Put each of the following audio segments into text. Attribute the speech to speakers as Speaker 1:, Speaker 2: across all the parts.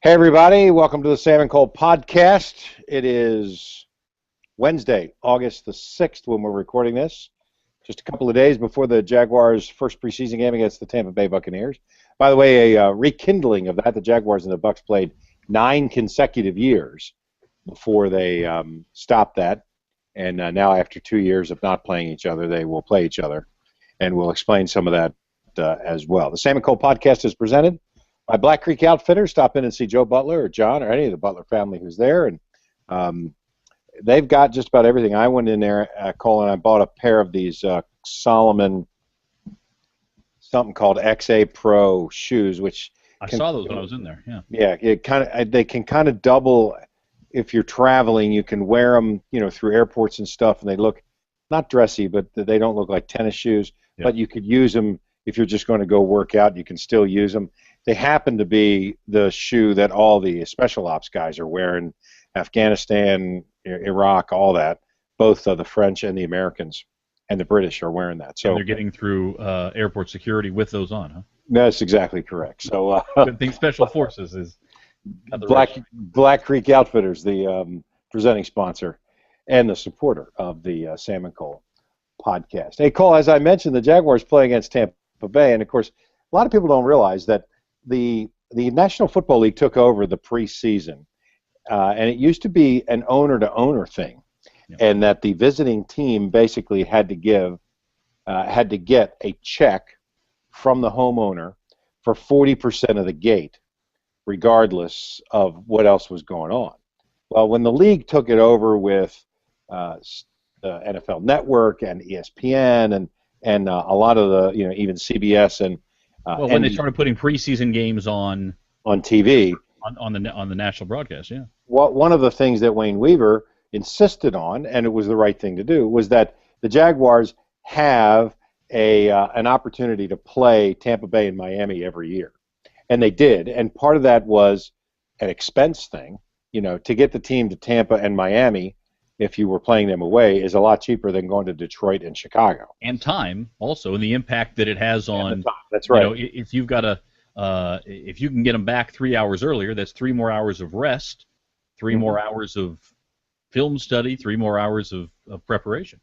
Speaker 1: Hey everybody, welcome to the Sam and Cole podcast. It is Wednesday, August the 6th when we're recording this. Just a couple of days before the Jaguars' first preseason game against the Tampa Bay Buccaneers. By the way, a rekindling of that. The Jaguars and the Bucs played 9 consecutive years before they stopped that. And now after 2 years of not playing each other, they will play each other. And we'll explain some of that as well. The Sam and Cole podcast is presented by Black Creek Outfitters. Stop in and see Joe Butler or John or any of the Butler family who's there. And they've got just about everything. I went in there, Cole, and I bought a pair of these Solomon, something called XA Pro shoes, which
Speaker 2: I saw those when I was in there. Yeah.
Speaker 1: Yeah, they can kind of double if you're traveling. You can wear them, through airports and stuff, and they look not dressy, but they don't look like tennis shoes. Yeah. But you could use them if you're just going to go work out. You can still use them. They happen to be the shoe that all the special ops guys are wearing. Afghanistan, Iraq, all that. Both the French and the Americans and the British are wearing that. So
Speaker 2: and they're getting through airport security with those on, huh?
Speaker 1: That's exactly correct. So
Speaker 2: good thing Special Forces is
Speaker 1: Black Creek Outfitters, the presenting sponsor and the supporter of the Sam and Cole podcast. Hey, Cole, as I mentioned, the Jaguars play against Tampa Bay, and of course, a lot of people don't realize that the National Football League took over the preseason, and it used to be an owner-to-owner thing, and that the visiting team basically had to get a check from the homeowner for 40% of the gate, regardless of what else was going on. Well, when the league took it over with the NFL Network and ESPN and a lot of the even CBS and
Speaker 2: when they started putting preseason games on
Speaker 1: TV
Speaker 2: on the national broadcast, yeah.
Speaker 1: One of the things that Wayne Weaver insisted on, and it was the right thing to do, was that the Jaguars have an opportunity to play Tampa Bay and Miami every year, and they did. And part of that was an expense thing. To get the team to Tampa and Miami, if you were playing them away, is a lot cheaper than going to Detroit and Chicago.
Speaker 2: And time also, and the impact that it has on.
Speaker 1: That's right.
Speaker 2: If you've got if you can get them back 3 hours earlier, that's 3 more hours of rest, 3 more hours of film study, 3 more hours of preparation.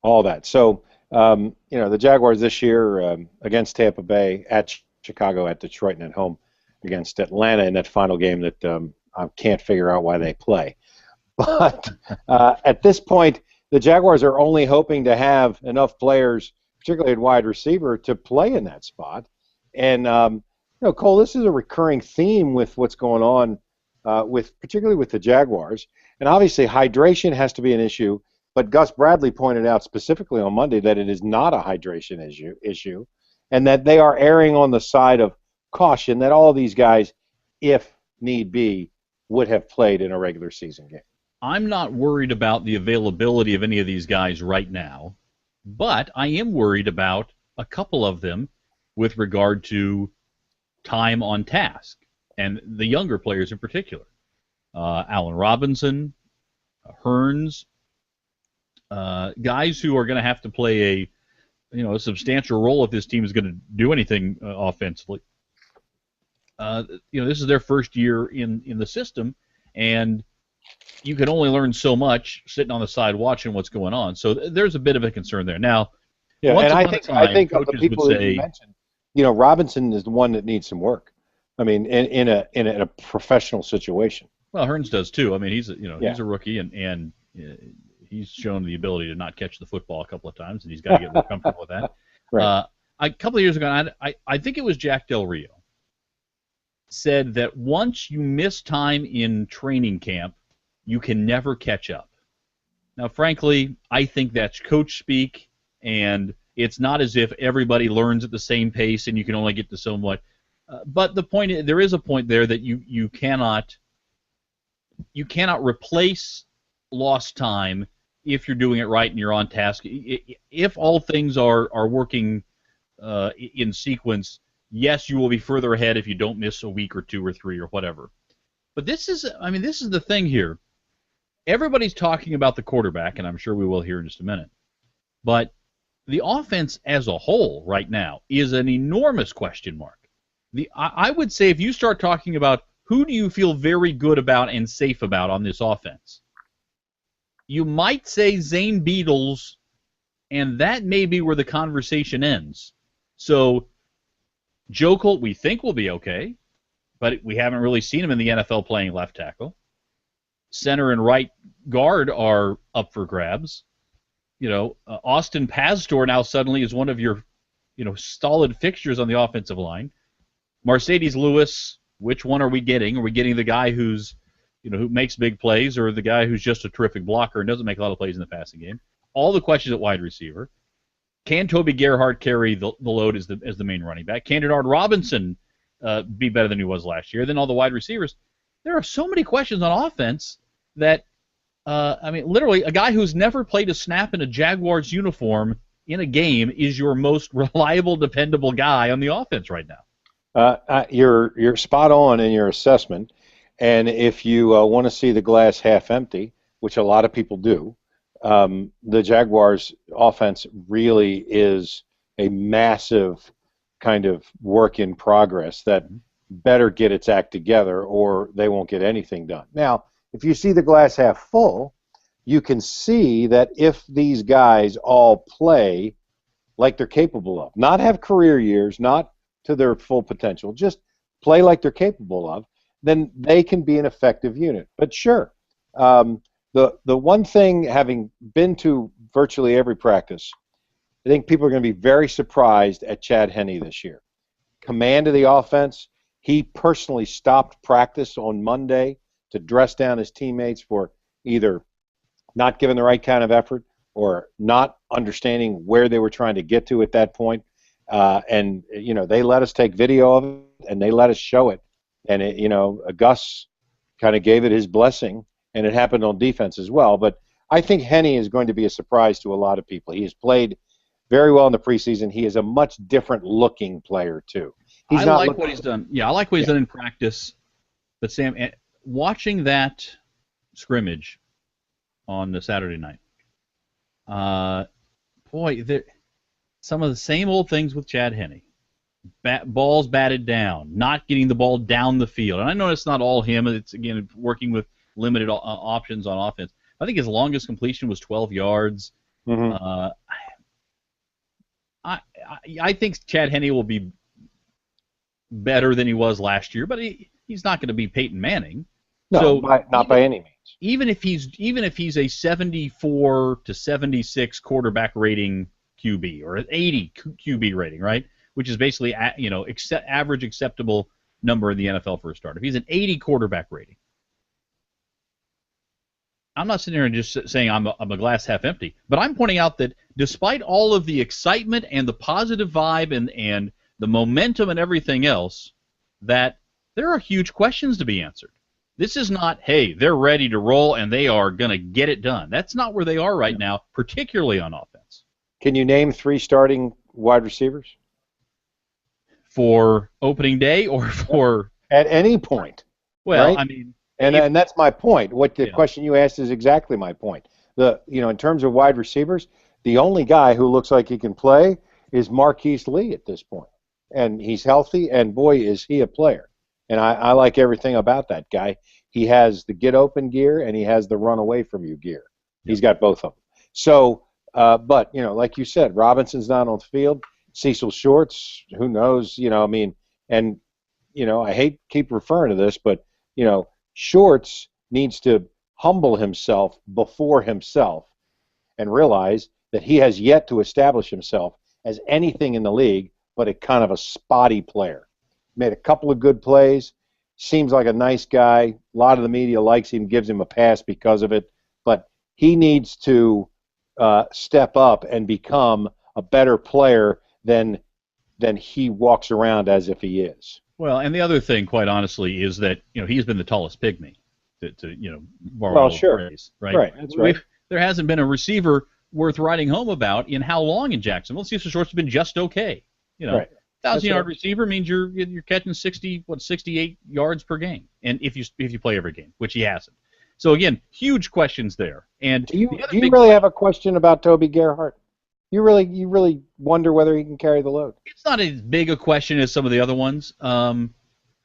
Speaker 1: All that. So, the Jaguars this year against Tampa Bay, at Chicago, at Detroit, and at home against Atlanta in that final game that I can't figure out why they play. But at this point, the Jaguars are only hoping to have enough players, particularly at wide receiver, to play in that spot. And Cole, this is a recurring theme with what's going on, particularly with the Jaguars. And obviously, hydration has to be an issue. But Gus Bradley pointed out specifically on Monday that it is not a hydration issue, and that they are erring on the side of caution. That all of these guys, if need be, would have played in a regular season game.
Speaker 2: I'm not worried about the availability of any of these guys right now, but I am worried about a couple of them with regard to time on task, and the younger players in particular. Allen Robinson, Hearns, guys who are going to have to play a substantial role if this team is going to do anything offensively. This is their first year in the system, and you can only learn so much sitting on the side watching what's going on. So there's a bit of a concern there. Now,
Speaker 1: and I think of the people that you mentioned, Robinson is the one that needs some work. I mean, in a professional situation.
Speaker 2: Well, Hearns does too. I mean, he's a rookie, and he's shown the ability to not catch the football a couple of times, and he's got to get more comfortable with that.
Speaker 1: Right.
Speaker 2: A couple of years ago, I think it was Jack Del Rio, said that once you miss time in training camp, you can never catch up. Now, frankly, I think that's coach speak, and it's not as if everybody learns at the same pace and you can only get to so much. But the point is, there is a point there that you cannot replace lost time if you're doing it right and you're on task. If all things are working in sequence, yes, you will be further ahead if you don't miss a week or 2 or 3 or whatever. But this is the thing here. Everybody's talking about the quarterback, and I'm sure we will here in just a minute. But the offense as a whole right now is an enormous question mark. I would say if you start talking about who do you feel very good about and safe about on this offense? You might say Zane Beadles, and that may be where the conversation ends. So Jokel, we think will be okay, but we haven't really seen him in the NFL playing left tackle. Center and right guard are up for grabs. Austin Pastore now suddenly is one of your, solid fixtures on the offensive line. Mercedes Lewis, which one are we getting? Are we getting the guy who's, who makes big plays, or the guy who's just a terrific blocker and doesn't make a lot of plays in the passing game? All the questions at wide receiver. Can Toby Gerhart carry the load as the main running back? Can Denard Robinson be better than he was last year? Then all the wide receivers. There are so many questions on offense that, literally, a guy who's never played a snap in a Jaguars uniform in a game is your most reliable, dependable guy on the offense right now.
Speaker 1: You're spot on in your assessment, and if you want to see the glass half empty, which a lot of people do, the Jaguars' offense really is a massive kind of work in progress that better get its act together or they won't get anything done. Now, if you see the glass half full, you can see that if these guys all play like they're capable of, not have career years, not to their full potential, just play like they're capable of, then they can be an effective unit. But sure, the one thing, having been to virtually every practice, I think people are going to be very surprised at Chad Henne this year. Command of the offense. He personally stopped practice on Monday to dress down his teammates for either not giving the right kind of effort or not understanding where they were trying to get to at that point. And they let us take video of it, and they let us show it. And, Gus kind of gave it his blessing, and it happened on defense as well. But I think Henne is going to be a surprise to a lot of people. He has played very well in the preseason. He is a much different-looking player, too.
Speaker 2: I like what he's done. Yeah, I like what he's done in practice. But, Sam, watching that scrimmage on the Saturday night, some of the same old things with Chad Henne. Balls batted down, not getting the ball down the field. And I know it's not all him. It's, again, working with limited options on offense. I think his longest completion was 12 yards. Mm-hmm. I think Chad Henne will be better than he was last year, but he's not going to be Peyton Manning.
Speaker 1: No, so not by any means.
Speaker 2: Even if he's a 74 to 76 quarterback rating QB or an 80 QB rating, right? Which is basically average acceptable number in the NFL for a starter. If he's an 80 quarterback rating, I'm not sitting here and just saying I'm a glass half empty, but I'm pointing out that despite all of the excitement and the positive vibe and the momentum and everything else, that there are huge questions to be answered. This is not, hey, they're ready to roll and they are going to get it done. That's not where they are right now, particularly on offense.
Speaker 1: Can you name 3 starting wide receivers?
Speaker 2: For opening day or for...
Speaker 1: At any point.
Speaker 2: Well,
Speaker 1: right?
Speaker 2: I mean...
Speaker 1: And that's my point. What the question you asked is exactly my point. In terms of wide receivers, the only guy who looks like he can play is Marquise Lee at this point. And he's healthy, and boy, is he a player. And I like everything about that guy. He has the get open gear, and he has the run away from you gear. He's got both of them. So, but, like you said, Robinson's not on the field. Cecil Shorts, who knows, and, I hate keep referring to this, but, Shorts needs to humble himself before himself and realize that he has yet to establish himself as anything in the league but a kind of a spotty player. Made a couple of good plays, seems like a nice guy. A lot of the media likes him, gives him a pass because of it, but he needs to step up and become a better player than he walks around as if he is.
Speaker 2: Well, and the other thing, quite honestly, is that he's been the tallest pygmy to borrow a phrase, right?
Speaker 1: Right, that's right.
Speaker 2: There hasn't been a receiver worth writing home about in how long in Jacksonville. Cecil Shorts has been just okay.
Speaker 1: Right.
Speaker 2: 1,000-yard receiver means you're catching 68 yards per game, and if you play every game, which he hasn't. So again, huge questions there. And
Speaker 1: do you really have a question about Toby Gerhart? You really wonder whether he can carry the load.
Speaker 2: It's not as big a question as some of the other ones.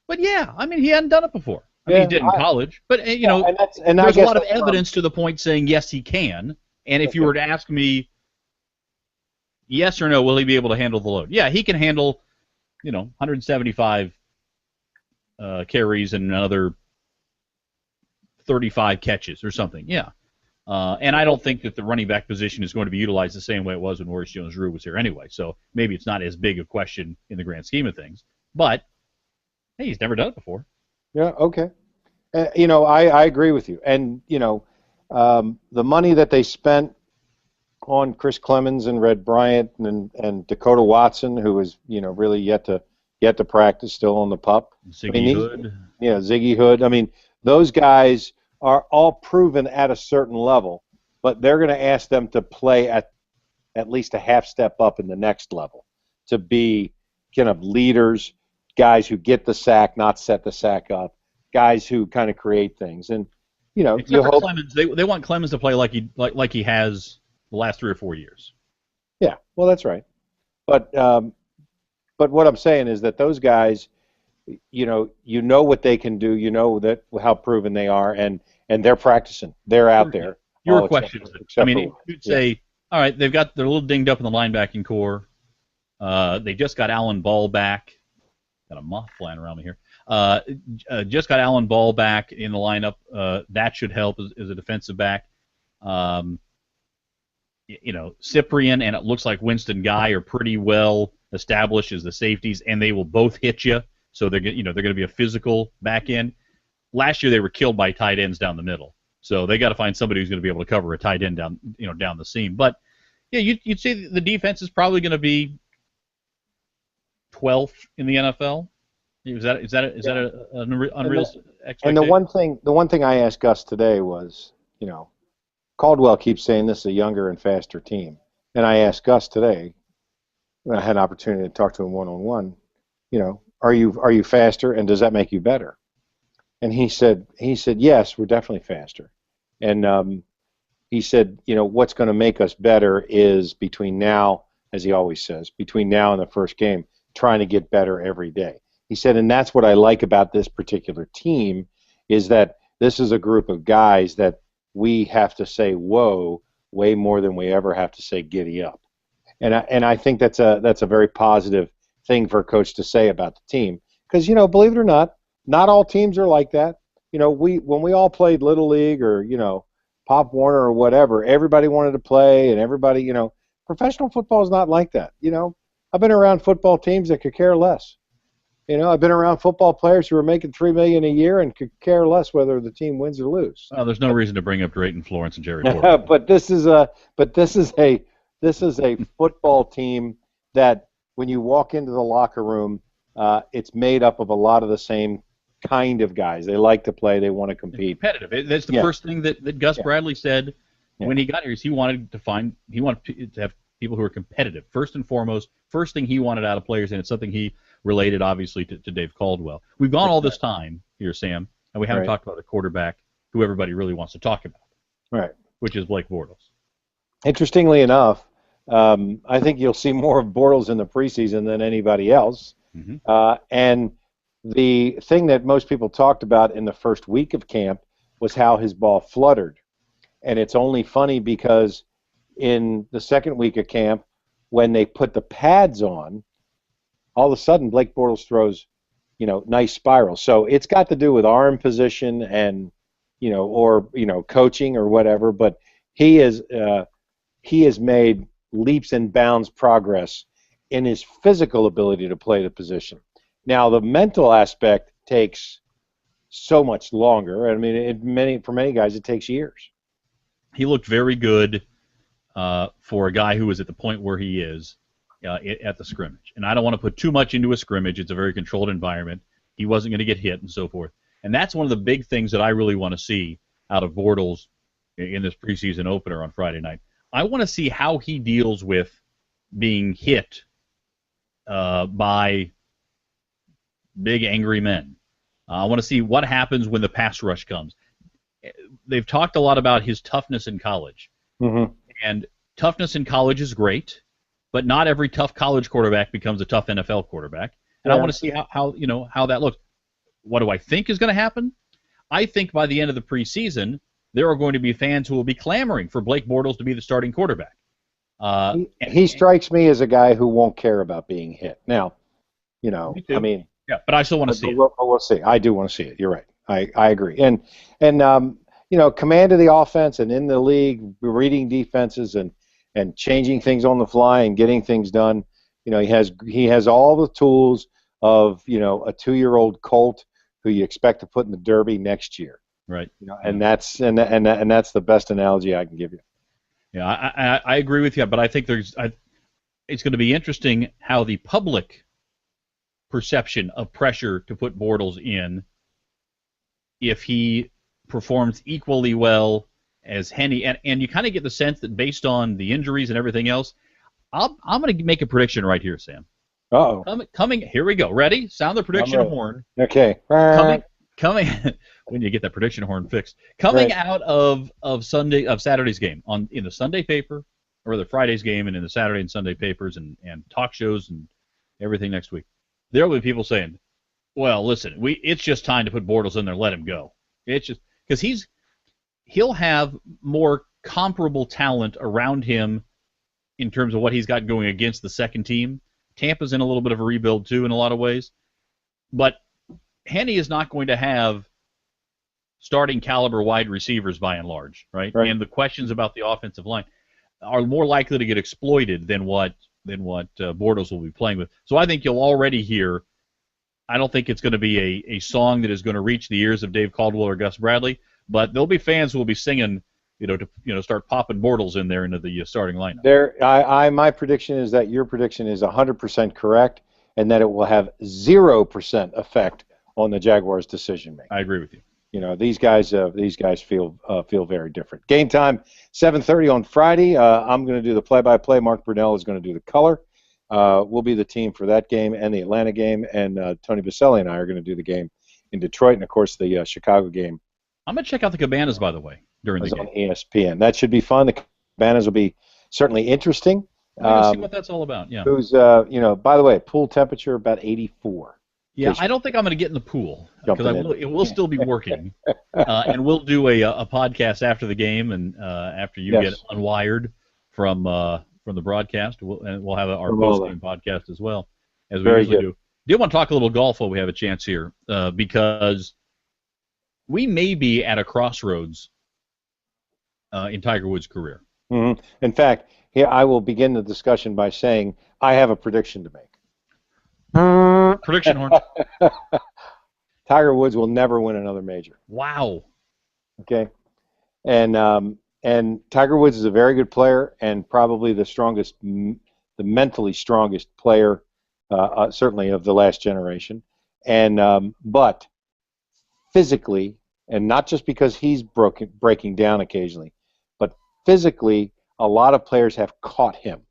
Speaker 2: But yeah, I mean, he hadn't done it before. I mean, he did in college, but
Speaker 1: I
Speaker 2: there's a
Speaker 1: guess
Speaker 2: lot of evidence to the point saying yes, he can. And if you were to ask me, yes or no, will he be able to handle the load? Yeah, he can handle, 175 carries and another 35 catches or something. Yeah. And I don't think that the running back position is going to be utilized the same way it was when Maurice Jones-Drew was here anyway. So maybe it's not as big a question in the grand scheme of things. But, hey, he's never done it before.
Speaker 1: Yeah, okay. I agree with you. And, the money that they spent on Chris Clemens and Red Bryant and Dakota Watson, who is, really yet to practice, still on the pup.
Speaker 2: Hood.
Speaker 1: Yeah, Ziggy Hood. I mean, those guys are all proven at a certain level, but they're going to ask them to play at least a half step up in the next level, to be kind of leaders, guys who get the sack, not set the sack up, guys who kind of create things. And,
Speaker 2: Except
Speaker 1: you
Speaker 2: for
Speaker 1: hope
Speaker 2: Clemens, they want Clemens to play like he has the last 3 or 4 years.
Speaker 1: Yeah, well, that's right. But what I'm saying is that those guys, you know what they can do. You know that how proven they are, and they're practicing. They're out there.
Speaker 2: Your question is, you'd say, all right, they're a little dinged up in the linebacking core. They just got Alan Ball back. Got a moth flying around me here. Just got Alan Ball back in the lineup. That should help as a defensive back. Cyprian and it looks like Winston Guy are pretty well established as the safeties, and they will both hit you. So they're going to be a physical back end. Last year they were killed by tight ends down the middle, so they got to find somebody who's going to be able to cover a tight end down the seam. But yeah, you'd say the defense is probably going to be 12th in the NFL. Is that an unrealistic expectation?
Speaker 1: And the one thing I asked Gus today was, Caldwell keeps saying this is a younger and faster team, and I asked Gus today when I had an opportunity to talk to him one-on-one, are you faster, and does that make you better? And he said yes, we're definitely faster. And he said, what's going to make us better is between now, as he always says, between now and the first game, trying to get better every day. He said, and that's what I like about this particular team, is that this is a group of guys that we have to say whoa way more than we ever have to say giddy up. And I think that's a very positive thing for a coach to say about the team, because believe it or not all teams are like that. When we all played Little League or Pop Warner or whatever, everybody wanted to play, and everybody professional football is not like that. I've been around football teams that could care less. I've been around football players who are making $3 million a year and could care less whether the team wins or loses.
Speaker 2: Well, there's no reason to bring up Drayton Florence and Jerry Porter.
Speaker 1: But this is a football team that when you walk into the locker room, it's made up of a lot of the same kind of guys. They like to play. They want to compete.
Speaker 2: It's competitive. That's the first thing that Gus Bradley said when he got here. Is he wanted to have people who are competitive first and foremost. First thing he wanted out of players, and it's something he related obviously to Dave Caldwell. We've gone all this time here, Sam, and we haven't talked about a quarterback who everybody really wants to talk about.
Speaker 1: Right. Which
Speaker 2: is Blake Bortles.
Speaker 1: Interestingly enough, I think you'll see more of Bortles in the preseason than anybody else. Mm-hmm. And the thing that most people talked about in the first week of camp was how his ball fluttered. And it's only funny because in the second week of camp, when they put the pads on, all of a sudden Blake Bortles throws, nice spirals. So it's got to do with arm position and, or coaching or whatever. But he has made leaps and bounds progress in his physical ability to play the position. Now the mental aspect takes so much longer. I mean, for many guys, it takes years.
Speaker 2: He looked very good for a guy who was at the point where he is at the scrimmage. And I don't want to put too much into a scrimmage. It's a very controlled environment. He wasn't going to get hit and so forth. And that's one of the big things that I really want to see out of Bortles in this preseason opener on Friday night. I want to see how he deals with being hit by big angry men. I want to see what happens when the pass rush comes. They've talked a lot about his toughness in college. Mm-hmm. And toughness in college is great, but not every tough college quarterback becomes a tough NFL quarterback. And I want to see how that looks. what do I think is going to happen? I think by the end of the preseason, there are going to be fans who will be clamoring for Blake Bortles to be the starting quarterback.
Speaker 1: He strikes me as a guy who won't care about being hit. Now, I mean,
Speaker 2: yeah, but I still want to see it.
Speaker 1: We'll see. I do want to see it. You're right. I agree. And command of the offense and in the league, reading defenses and changing things on the fly and getting things done. He has all the tools of a 2-year-old colt who you expect to put in the Derby next year.
Speaker 2: Right.
Speaker 1: And that's the best analogy I can give you.
Speaker 2: Yeah, I agree with you, but I think it's going to be interesting how the public perception of pressure to put Bortles in, if he performs equally well as Henne, and you kind of get the sense that based on the injuries and everything else, I'm going to make a prediction right here, Sam.
Speaker 1: Uh-oh.
Speaker 2: Coming, here we go. Ready? Sound the prediction horn.
Speaker 1: Okay.
Speaker 2: Coming when you get that prediction horn fixed. Coming out of Saturday's game in the Sunday paper, or rather Friday's game, and in the Saturday and Sunday papers and talk shows and everything next week, there will be people saying, "Well, listen, it's just time to put Bortles in there, let him go." It's just because he'll have more comparable talent around him in terms of what he's got going against the second team. Tampa's in a little bit of a rebuild too in a lot of ways, but Henne is not going to have starting caliber wide receivers by and large, right? And the questions about the offensive line are more likely to get exploited than what Bortles will be playing with. So I think you'll already hear. I don't think it's going to be a song that is going to reach the ears of Dave Caldwell or Gus Bradley, but there'll be fans who will be singing, to start popping Bortles in there into the starting lineup.
Speaker 1: My prediction is that your prediction is 100% correct, and that it will have 0% effect on the Jaguars' decision making.
Speaker 2: I agree with you.
Speaker 1: These guys feel very different. Game time, 7:30 on Friday. I'm going to do the play-by-play. Mark Brunell is going to do the color. We'll be the team for that game and the Atlanta game, and Tony Baselli and I are going to do the game in Detroit, and of course the Chicago game.
Speaker 2: I'm going to check out the Cabanas, by the way, during the game.
Speaker 1: On ESPN. That should be fun. The Cabanas will be certainly interesting.
Speaker 2: We're going to see what that's all about. Yeah.
Speaker 1: Who's by the way, pool temperature about 84.
Speaker 2: Yeah, I don't think I'm going to get in the pool because it will still be working, and we'll do a podcast after the game and after you get unwired from the broadcast. We'll have our post-game podcast as well, as we usually do. Do want to talk a little golf while we have a chance here, because we may be at a crossroads in Tiger Woods' career.
Speaker 1: Mm-hmm. In fact, here I will begin the discussion by saying I have a prediction to make.
Speaker 2: Prediction horn.
Speaker 1: Tiger Woods will never win another major.
Speaker 2: Wow.
Speaker 1: Okay. And Tiger Woods is a very good player and probably the mentally strongest player, certainly of the last generation. And but physically, and not just because he's breaking down occasionally, but physically, a lot of players have caught him.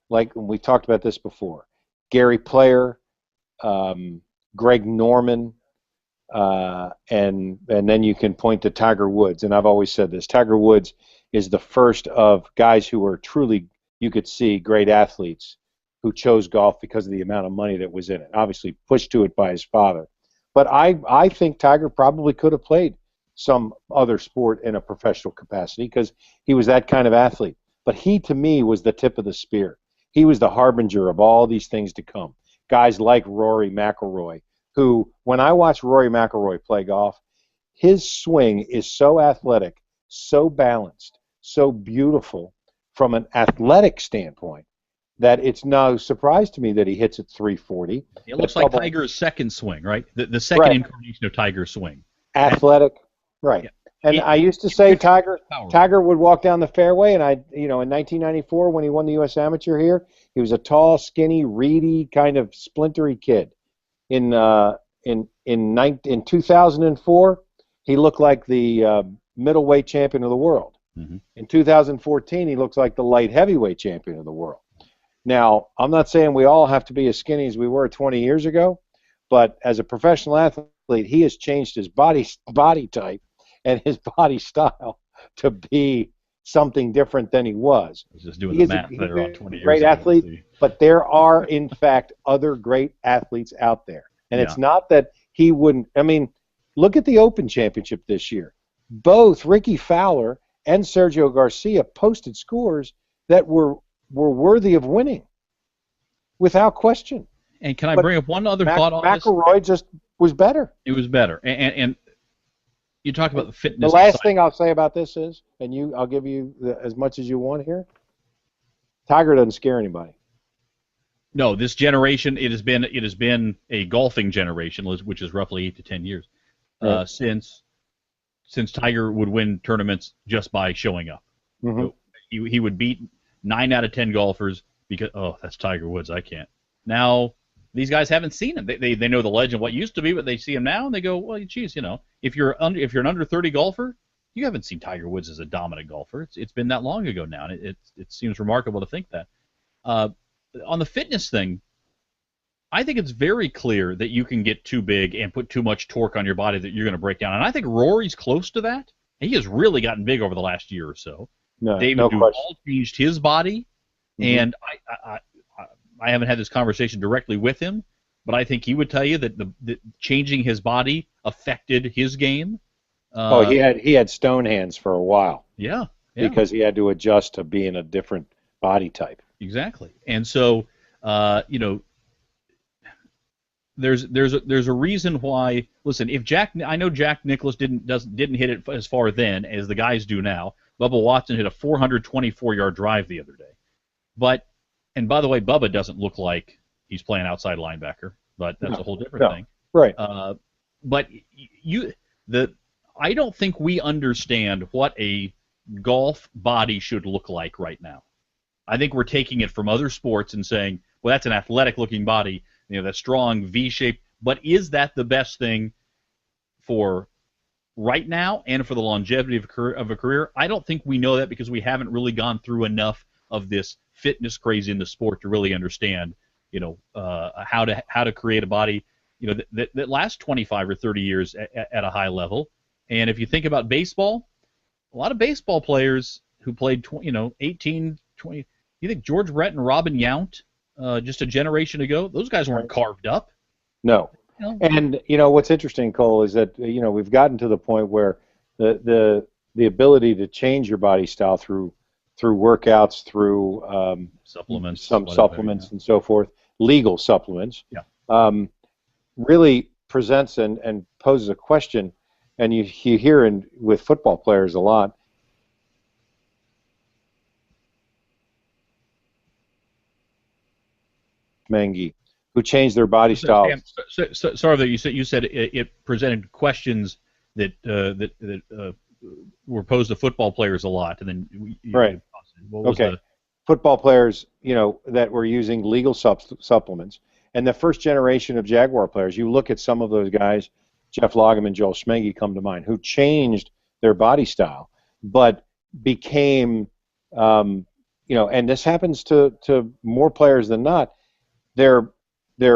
Speaker 1: Like we talked about this before, Gary Player, Greg Norman, and then you can point to Tiger Woods. And I've always said this: Tiger Woods is the first of guys who were truly, you could see, great athletes who chose golf because of the amount of money that was in it. Obviously, pushed to it by his father. But I think Tiger probably could have played some other sport in a professional capacity because he was that kind of athlete. But he, to me, was the tip of the spear. He was the harbinger of all these things to come. Guys like Rory McIlroy, who, when I watch Rory McIlroy play golf, his swing is so athletic, so balanced, so beautiful from an athletic standpoint that it's no surprise to me that he hits at 340.
Speaker 2: It looks like Tiger's second swing, right? The second incarnation of Tiger's swing.
Speaker 1: Athletic, right. Yeah. And I used to say Tiger would walk down the fairway, and in 1994 when he won the U.S. Amateur here, he was a tall, skinny, reedy, kind of splintery kid. In 2004, he looked like the middleweight champion of the world. Mm-hmm. In 2014, he looks like the light heavyweight champion of the world. Now, I'm not saying we all have to be as skinny as we were 20 years ago, but as a professional athlete, he has changed his body type and his body style to be something different than he was.
Speaker 2: I was just doing the math there on 20 years
Speaker 1: great
Speaker 2: ago.
Speaker 1: Athlete, but there are, in fact, other great athletes out there. And
Speaker 2: Yeah.
Speaker 1: it's not that he wouldn't. I mean, look at the Open Championship this year. Both Ricky Fowler and Sergio Garcia posted scores that were worthy of winning, without question.
Speaker 2: And can I
Speaker 1: But
Speaker 2: bring up one other thought on this?
Speaker 1: McIlroy just was better.
Speaker 2: It was better. And you talk about the fitness.
Speaker 1: The last thing I'll say about this is, and I'll give you as much as you want here. Tiger doesn't scare anybody.
Speaker 2: No, this generation, it has been a golfing generation, which is roughly 8 to 10 years,
Speaker 1: Right.
Speaker 2: since Tiger would win tournaments just by showing up.
Speaker 1: Mm-hmm.
Speaker 2: So he would beat 9 out of 10 golfers because, oh, that's Tiger Woods, I can't. Now these guys haven't seen him. They know the legend, what used to be, but they see him now and they go, well, geez, if you're an under 30 golfer, you haven't seen Tiger Woods as a dominant golfer. It's been that long ago now, and it seems remarkable to think that. On the fitness thing, I think it's very clear that you can get too big and put too much torque on your body that you're going to break down. And I think Rory's close to that. He has really gotten big over the last year or so. David Duval changed his body, and I haven't had this conversation directly with him, but I think he would tell you that the changing his body affected his game.
Speaker 1: He had stone hands for a while.
Speaker 2: Yeah.
Speaker 1: Because he had to adjust to being a different body type.
Speaker 2: Exactly. And so, there's a reason why. Listen, I know Jack Nicklaus didn't hit it as far then as the guys do now. Bubba Watson hit a 424-yard drive the other day. And by the way, Bubba doesn't look like he's playing outside linebacker, but that's a whole different thing.
Speaker 1: Right.
Speaker 2: But I don't think we understand what a golf body should look like right now. I think we're taking it from other sports and saying, well, that's an athletic-looking body, that strong V-shape. But is that the best thing for right now and for the longevity of a career? I don't think we know that because we haven't really gone through enough of this fitness craze in the sport to really understand, how to create a body, that lasts 25 or 30 years at a high level. And if you think about baseball, a lot of baseball players who played 18, 20. You think George Brett and Robin Yount, just a generation ago, those guys weren't carved up.
Speaker 1: No. And what's interesting, Cole, is that we've gotten to the point where the ability to change your body style through workouts, through
Speaker 2: supplements,
Speaker 1: supplements and so forth, legal supplements, really presents and poses a question. And you hear with football players a lot. Mengi, who changed their body style.
Speaker 2: Sorry that you said it presented questions that were posed to football players a lot, and then
Speaker 1: right.
Speaker 2: What was
Speaker 1: football players, that were using legal supplements, and the first generation of Jaguar players. You look at some of those guys, Jeff Lageman, Joel Schmengi come to mind, who changed their body style, but became, and this happens to more players than not. Their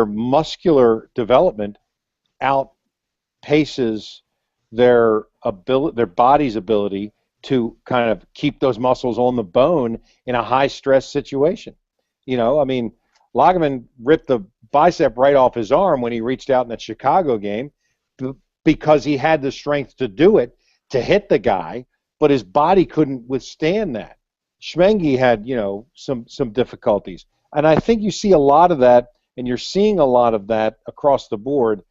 Speaker 1: muscular development outpaces their body's ability to kind of keep those muscles on the bone in a high stress situation. Lageman ripped the bicep right off his arm when he reached out in that Chicago game because he had the strength to do it, to hit the guy, but his body couldn't withstand that. Schmengi had, some difficulties. And I think you see a lot of that, and you're seeing a lot of that across the board.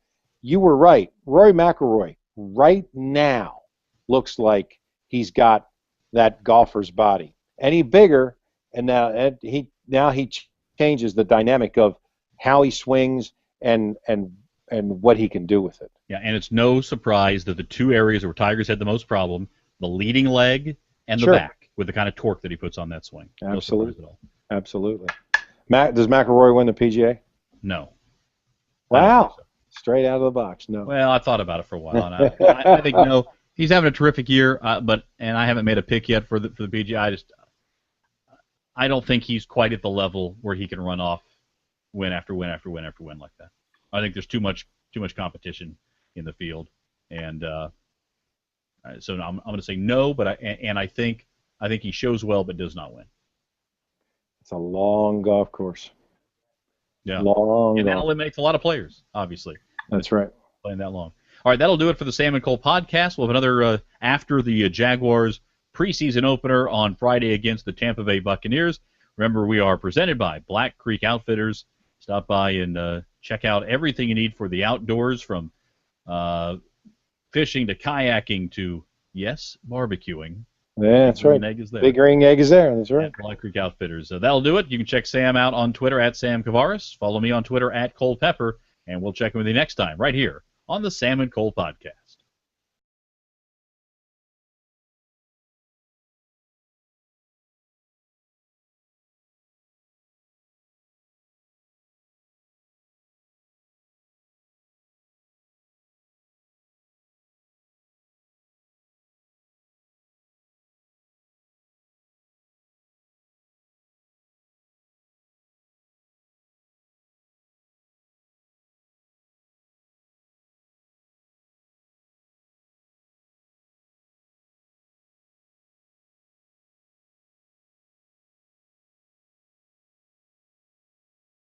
Speaker 1: You were right. Rory McIlroy right now looks like he's got that golfer's body. Any bigger, and he changes the dynamic of how he swings and what he can do with it.
Speaker 2: Yeah, and it's no surprise that the two areas where Tiger's had the most problem, the leading leg and the back, with the kind of torque that he puts on that swing.
Speaker 1: Absolutely.
Speaker 2: No surprise at all.
Speaker 1: Absolutely. Does McIlroy win the PGA?
Speaker 2: No.
Speaker 1: Wow. So. Straight out of the box. No.
Speaker 2: Well, I thought about it for a while, and I think no. He's having a terrific year, and I haven't made a pick yet for the PGA. I don't think he's quite at the level where he can run off win after win after win after win like that. I think there's too much competition in the field, and so I'm going to say no. But I think he shows well, but does not win.
Speaker 1: It's a long golf course.
Speaker 2: Yeah,
Speaker 1: long.
Speaker 2: And that eliminates a lot of players, obviously.
Speaker 1: That's right.
Speaker 2: Playing that long. All right, that'll do it for the Sam and Cole podcast. We'll have another after the Jaguars preseason opener on Friday against the Tampa Bay Buccaneers. Remember, we are presented by Black Creek Outfitters. Stop by and check out everything you need for the outdoors, from fishing to kayaking to, yes, barbecuing.
Speaker 1: Yeah, that's right.
Speaker 2: Egg is there.
Speaker 1: Big ring egg is there. That's right.
Speaker 2: At Black Creek Outfitters. That'll do it. You can check Sam out on Twitter at Sam Kavaris. Follow me on Twitter at Cole Pepper, and we'll check in with you next time right here on the Sam and Cole podcast.